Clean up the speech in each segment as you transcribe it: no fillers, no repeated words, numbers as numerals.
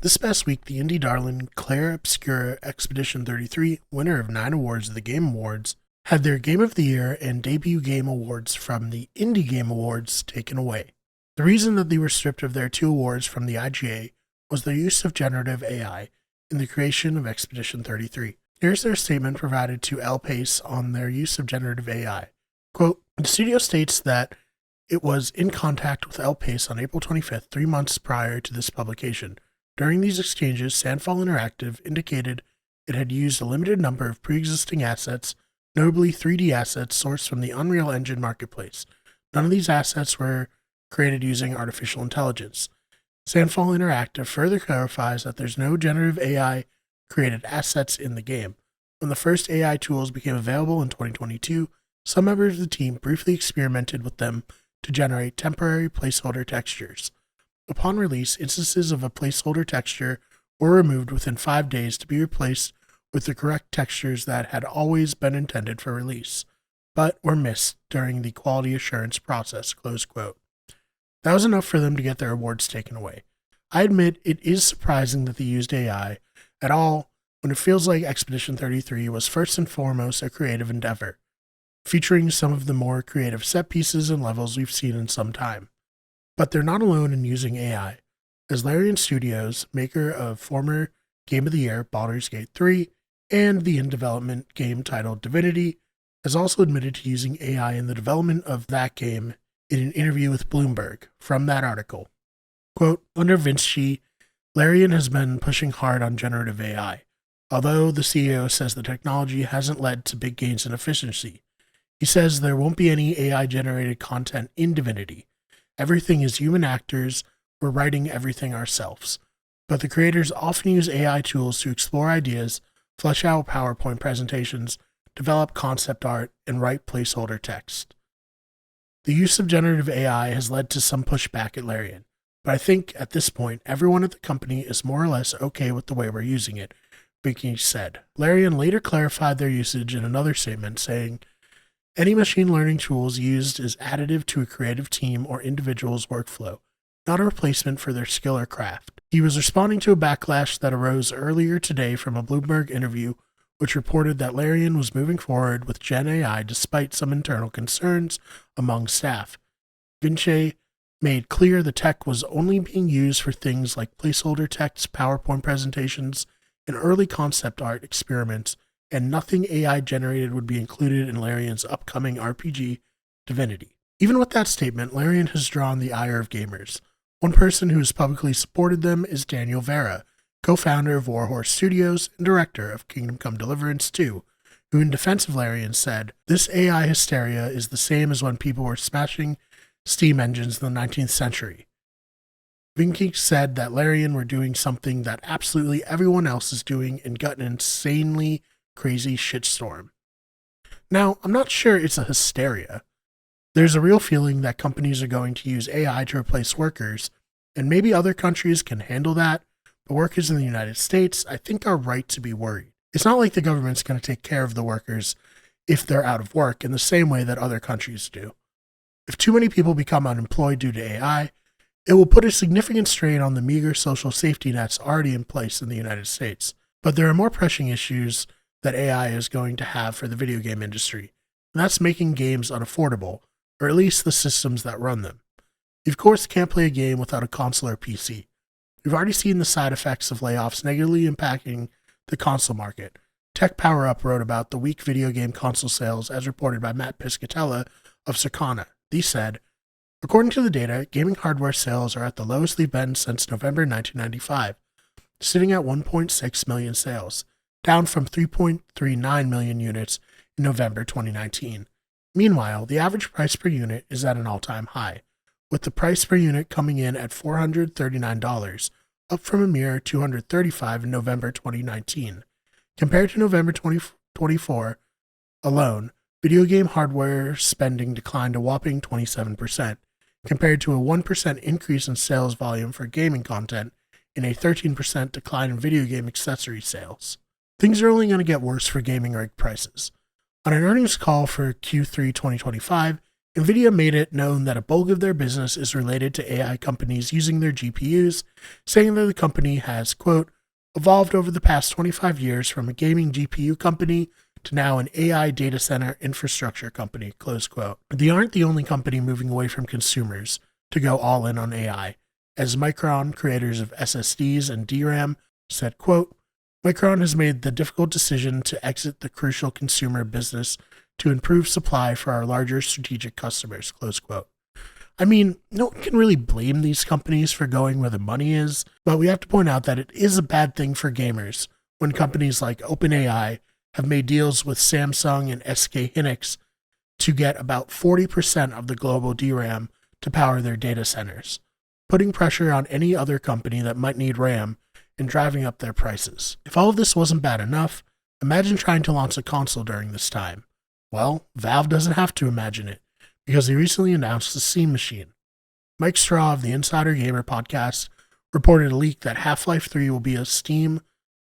This past week, the indie darling Claire Obscura Expedition 33, winner of 9 awards at the Game Awards, had their Game of the Year and Debut Game Awards from the Indie Game Awards taken away. The reason that they were stripped of their 2 awards from the IGA was their use of generative AI in the creation of Expedition 33. Here's their statement provided to L Pace on their use of generative AI. Quote, the studio states that it was in contact with L Pace on April 25th, 3 months prior to this publication. During these exchanges, Sandfall Interactive indicated it had used a limited number of pre-existing assets, notably 3D assets sourced from the Unreal Engine marketplace. None of these assets were created using artificial intelligence. Sandfall Interactive further clarifies that there's no generative AI created assets in the game. When the first AI tools became available in 2022, some members of the team briefly experimented with them to generate temporary placeholder textures. Upon release, instances of a placeholder texture were removed within 5 days to be replaced with the correct textures that had always been intended for release, but were missed during the quality assurance process, close quote. That was enough for them to get their awards taken away. I admit it is surprising that they used AI at all when it feels like Expedition 33 was first and foremost a creative endeavor, featuring some of the more creative set pieces and levels we've seen in some time. But they're not alone in using AI, as Larian Studios, maker of former Game of the Year Baldur's Gate 3 and the in-development game titled Divinity, has also admitted to using AI in the development of that game in an interview with Bloomberg from that article. Quote, under Vinci, Larian has been pushing hard on generative AI, although the CEO says the technology hasn't led to big gains in efficiency. He says there won't be any AI-generated content in Divinity. Everything is human actors, we're writing everything ourselves. But the creators often use AI tools to explore ideas, flesh out PowerPoint presentations, develop concept art, and write placeholder text. The use of generative AI has led to some pushback at Larian, but I think at this point, everyone at the company is more or less okay with the way we're using it, Vicky said. Larian later clarified their usage in another statement, saying, any machine learning tools used is additive to a creative team or individual's workflow, not a replacement for their skill or craft. He was responding to a backlash that arose earlier today from a Bloomberg interview, which reported that Larian was moving forward with Gen AI despite some internal concerns among staff. Vinci made clear the tech was only being used for things like placeholder text, PowerPoint presentations, and early concept art experiments, and nothing AI generated would be included in Larian's upcoming RPG, Divinity. Even with that statement, Larian has drawn the ire of gamers. One person who has publicly supported them is Daniel Vera, co-founder of Warhorse Studios and director of Kingdom Come Deliverance 2, who in defense of Larian said, this AI hysteria is the same as when people were smashing steam engines in the 19th century. Vinky said that Larian were doing something that absolutely everyone else is doing and got an insanely crazy shitstorm. Now, I'm not sure it's a hysteria. There's a real feeling that companies are going to use AI to replace workers, and maybe other countries can handle that, but workers in the United States, I think, are right to be worried. It's not like the government's going to take care of the workers if they're out of work in the same way that other countries do. If too many people become unemployed due to AI, it will put a significant strain on the meager social safety nets already in place in the United States. But there are more pressing issues that AI is going to have for the video game industry, and that's making games unaffordable, or at least the systems that run them. You of course can't play a game without a console or PC. We've already seen the side effects of layoffs negatively impacting the console market. Tech Power Up wrote about the weak video game console sales as reported by Matt Piscatella of Circana. He said, according to the data, gaming hardware sales are at the lowest they've been since November 1995, sitting at 1.6 million sales, down from 3.39 million units in November 2019. Meanwhile, the average price per unit is at an all-time high, with the price per unit coming in at $439, up from a mere $235 in November 2019. Compared to November 2024 alone, video game hardware spending declined a whopping 27%, compared to a 1% increase in sales volume for gaming content and a 13% decline in video game accessory sales. Things are only going to get worse for gaming rig prices. On an earnings call for Q3 2025, NVIDIA made it known that a bulk of their business is related to AI companies using their GPUs, saying that the company has, quote, evolved over the past 25 years from a gaming GPU company to now an AI data center infrastructure company, close quote. They aren't the only company moving away from consumers to go all in on AI, as Micron, creators of SSDs and DRAM, said, quote, Micron has made the difficult decision to exit the crucial consumer business to improve supply for our larger strategic customers, close quote. I mean, no one can really blame these companies for going where the money is, but we have to point out that it is a bad thing for gamers when companies like OpenAI have made deals with Samsung and SK Hynix to get about 40% of the global DRAM to power their data centers, putting pressure on any other company that might need RAM and driving up their prices. If all of this wasn't bad enough, imagine trying to launch a console during this time. Well, Valve doesn't have to imagine it, because they recently announced the Steam Machine. Mike Straw of the Insider Gamer podcast reported a leak that Half-Life 3 will be a Steam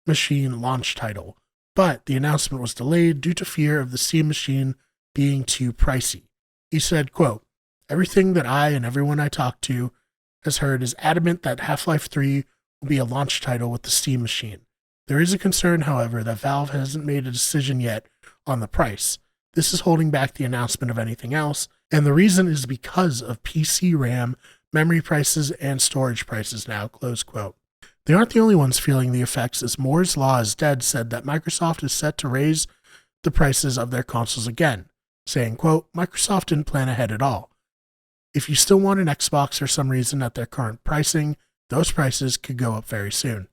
Machine launch title, but the announcement was delayed due to fear of the Steam Machine being too pricey. He said, quote, everything that I and everyone I talked to has heard is adamant that Half-Life 3 will be a launch title with the Steam Machine. There is a concern, however, that Valve hasn't made a decision yet on the price. This is holding back the announcement of anything else, and the reason is because of PC RAM, memory prices, and storage prices now, close quote. They aren't the only ones feeling the effects, as Moore's Law is Dead said that Microsoft is set to raise the prices of their consoles again, saying, quote, Microsoft didn't plan ahead at all. If you still want an Xbox for some reason at their current pricing, those prices could go up very soon.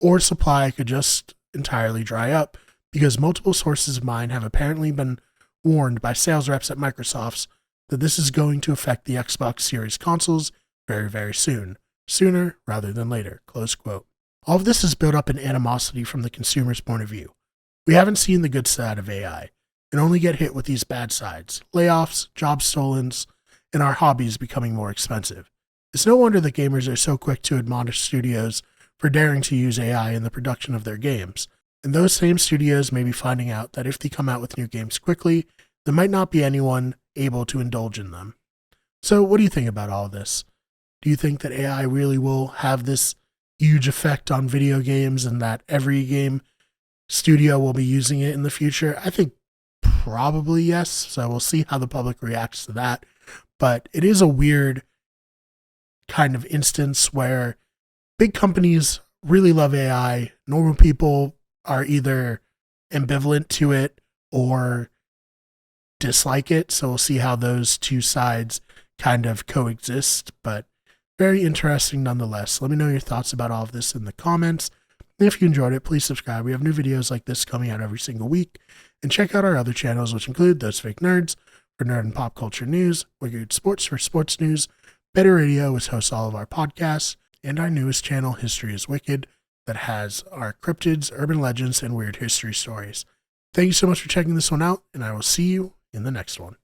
Or supply could just entirely dry up, because multiple sources of mine have apparently been warned by sales reps at Microsoft that this is going to affect the Xbox Series consoles very, very soon. Sooner rather than later, close quote. All of this has built up an animosity from the consumer's point of view. We haven't seen the good side of AI, and only get hit with these bad sides, layoffs, jobs stolen, and our hobbies becoming more expensive. It's no wonder that gamers are so quick to admonish studios for daring to use AI in the production of their games. And those same studios may be finding out that if they come out with new games quickly, there might not be anyone able to indulge in them. So what do you think about all of this? Do you think that AI really will have this huge effect on video games and that every game studio will be using it in the future? I think probably yes. So we'll see how the public reacts to that. But it is a weird kind of instance where big companies really love AI. Normal people are either ambivalent to it or dislike it. So we'll see how those two sides kind of coexist, but very interesting nonetheless. Let me know your thoughts about all of this in the comments. And if you enjoyed it, please subscribe. We have new videos like this coming out every single week. And check out our other channels, which include Those Fake Nerds for nerd and pop culture news, Wicked Sports for sports news, Better Radio, which hosts all of our podcasts, and our newest channel, History is Wicked, that has our cryptids, urban legends, and weird history stories. Thank you so much for checking this one out, and I will see you in the next one.